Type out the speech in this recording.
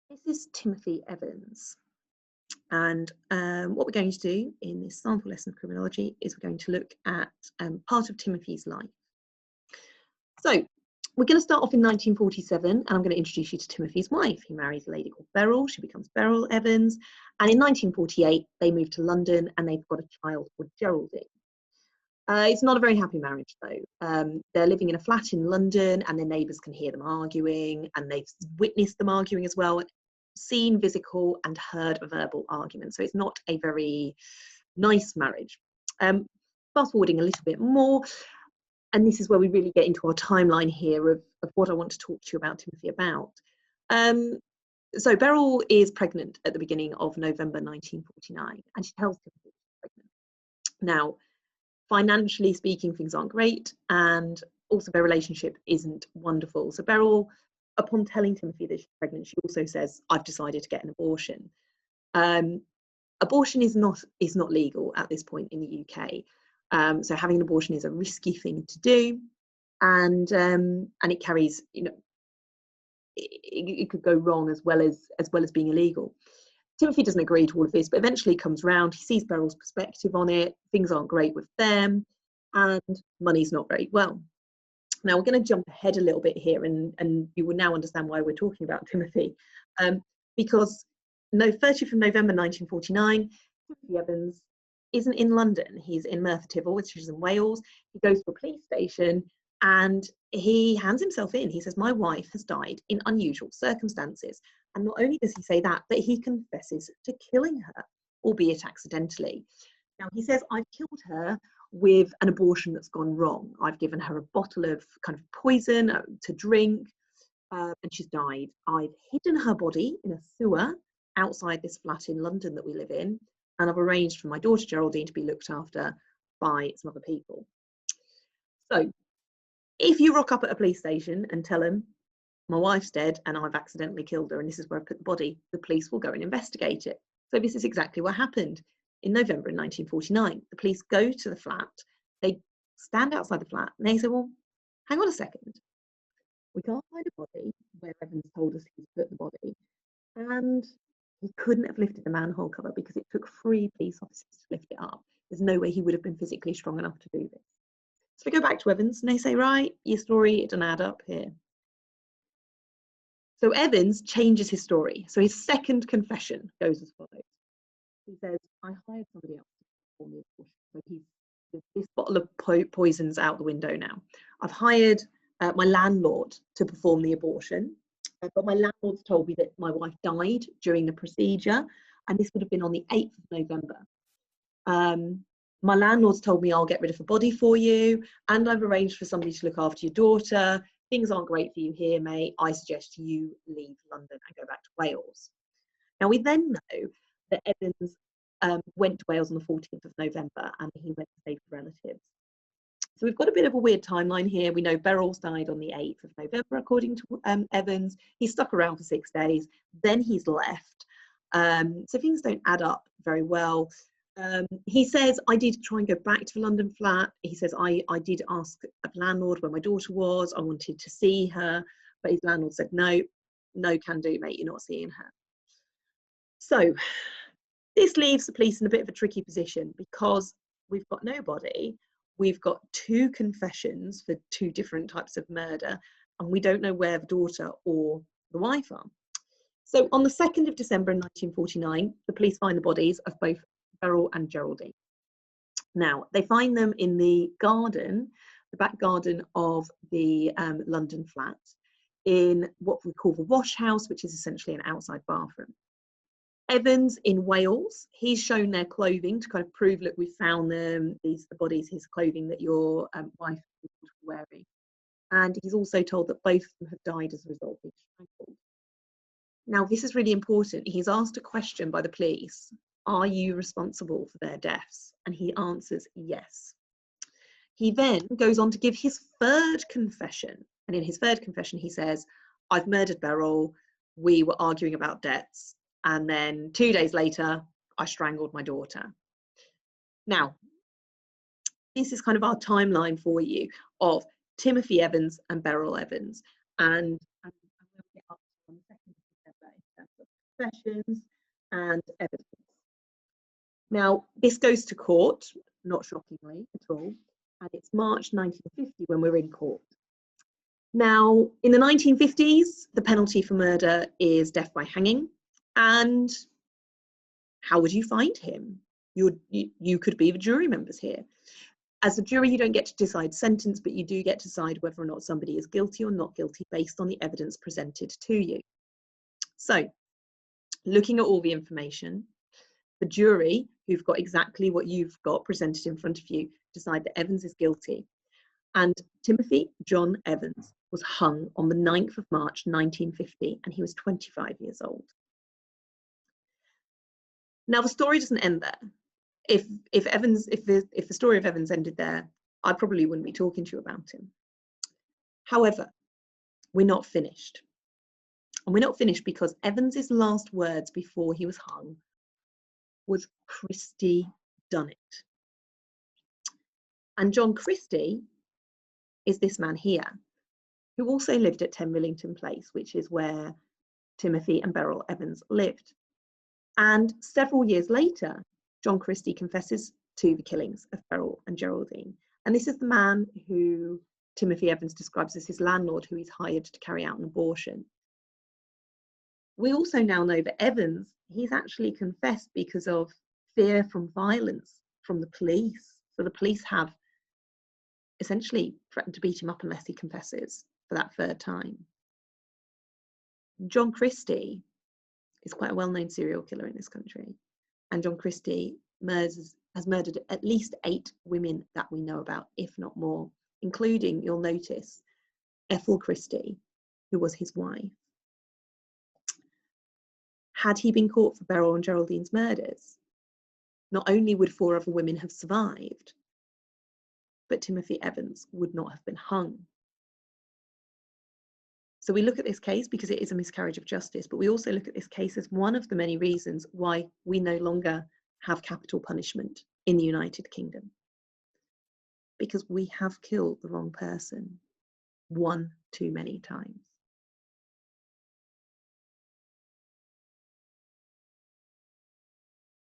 This is Timothy Evans. And what we're going to do in this sample lesson of criminology is we're going to look at part of Timothy's life. So we're going to start off in 1947, and I'm going to introduce you to Timothy's wife. He marries a lady called Beryl. She becomes Beryl Evans. And in 1948, they move to London and they've got a child called Geraldine. It's not a very happy marriage, though. They're living in a flat in London and their neighbours can hear them arguing, and they've witnessed them arguing as well, seen physical and heard a verbal argument. So it's not a very nice marriage. Fast forwarding a little bit more, and this is where we really get into our timeline here of what I want to talk to you about Timothy about. So Beryl is pregnant at the beginning of November 1949, and she tells Timothy she's pregnant. Now, financially speaking, things aren't great, and also their relationship isn't wonderful. So Beryl, upon telling Timothy that she's pregnant, she also says, "I've decided to get an abortion." Abortion is not legal at this point in the UK. So having an abortion is a risky thing to do, and it carries, it could go wrong as well as being illegal. Timothy doesn't agree to all of this, but eventually comes round. He sees Beryl's perspective on it. Things aren't great with them, and money's not very well. Now we're going to jump ahead a little bit here, and you will now understand why we're talking about Timothy, because 30th of November 1949, Timothy Evans isn't in London. He's in Merthyr Tydfil, which is in Wales. He goes to a police station and he hands himself in. He says, "My wife has died in unusual circumstances." And not only does he say that, but he confesses to killing her, albeit accidentally. Now he says, "I've killed her with an abortion that's gone wrong. I've given her a bottle of kind of poison to drink, and she's died. I've hidden her body in a sewer outside this flat in London that we live in, and I've arranged for my daughter Geraldine to be looked after by some other people." So if you rock up at a police station and tell them, "My wife's dead and I've accidentally killed her and this is where I put the body," the police will go and investigate it. So this is exactly what happened in November in 1949. The police go to the flat, they stand outside the flat and they say, "Well, hang on a second. We can't find a body where Evans told us he's put the body, and he couldn't have lifted the manhole cover because it took 3 police officers to lift it up. There's no way he would have been physically strong enough to do this." So they go back to Evans and they say, "Right, your story, it doesn't add up here." So Evans changes his story. So his second confession goes as follows. He says, "I hired somebody else to perform the abortion." So this bottle of poison's out the window now. "I've hired my landlord to perform the abortion, but my landlord's told me that my wife died during the procedure, and this would have been on the 8th of November. My landlord's told me I'll get rid of a body for you, and I've arranged for somebody to look after your daughter. Things aren't great for you here, mate. I suggest you leave London and go back to Wales." Now we then know that Evans went to Wales on the 14th of November and he went to stay with relatives. So we've got a bit of a weird timeline here. We know Beryl's died on the 8th of November, according to Evans. He stuck around for 6 days, then he's left. So things don't add up very well. He says, "I did try and go back to the London flat." He says, I did ask the landlord where my daughter was. I wanted to see her, but his landlord said, "No can do, mate. You're not seeing her." So this leaves the police in a bit of a tricky position because we've got no body. We've got 2 confessions for 2 different types of murder, and we don't know where the daughter or the wife are. So on the 2nd of December in 1949, the police find the bodies of both Beryl and Geraldine. Now, they find them in the garden, the back garden of the London flat, in what we call the wash house, which is essentially an outside bathroom. Evans in Wales, he's shown their clothing to kind of prove, "Look, we found them. These are the bodies, his clothing that your wife was wearing." And he's also told that both of them have died as a result of being strangled. Now, this is really important. He's asked a question by the police: "Are you responsible for their deaths?" And he answers yes. He then goes on to give his 3rd confession. And in his 3rd confession, he says, "I've murdered Beryl. We were arguing about debts. And then 2 days later, I strangled my daughter." Now, this is kind of our timeline for you of Timothy Evans and Beryl Evans. And we'll get up on the 2nd of December in terms of confessions and evidence. Now, this goes to court, not shockingly at all, and it's March 1950 when we're in court. Now, in the 1950s, the penalty for murder is death by hanging. And how would you find him? You could be the jury members here. As a jury, you don't get to decide sentence, but you do get to decide whether or not somebody is guilty or not guilty based on the evidence presented to you. So, looking at all the information, the jury, who've got exactly what you've got presented in front of you, decide that Evans is guilty. And Timothy John Evans was hung on the 9th of March 1950, and he was 25 years old. Now, the story doesn't end there. If the story of Evans ended there, I probably wouldn't be talking to you about him. However, we're not finished. And we're not finished because Evans's last words before he was hung was "Christie done it." And John Christie is this man here, who also lived at 10 Millington Place, which is where Timothy and Beryl Evans lived. And several years later, John Christie confesses to the killings of Beryl and Geraldine. And this is the man who Timothy Evans describes as his landlord, who he's hired to carry out an abortion. We also now know that Evans, he's actually confessed because of fear from violence from the police. So the police have essentially threatened to beat him up unless he confesses for that third time. John Christie is quite a well-known serial killer in this country. And John Christie has murdered at least 8 women that we know about, if not more, including, you'll notice, Ethel Christie, who was his wife. Had he been caught for Beryl and Geraldine's murders, not only would 4 other women have survived, but Timothy Evans would not have been hung. So we look at this case because it is a miscarriage of justice, but we also look at this case as one of the many reasons why we no longer have capital punishment in the United Kingdom. Because we have killed the wrong person one too many times.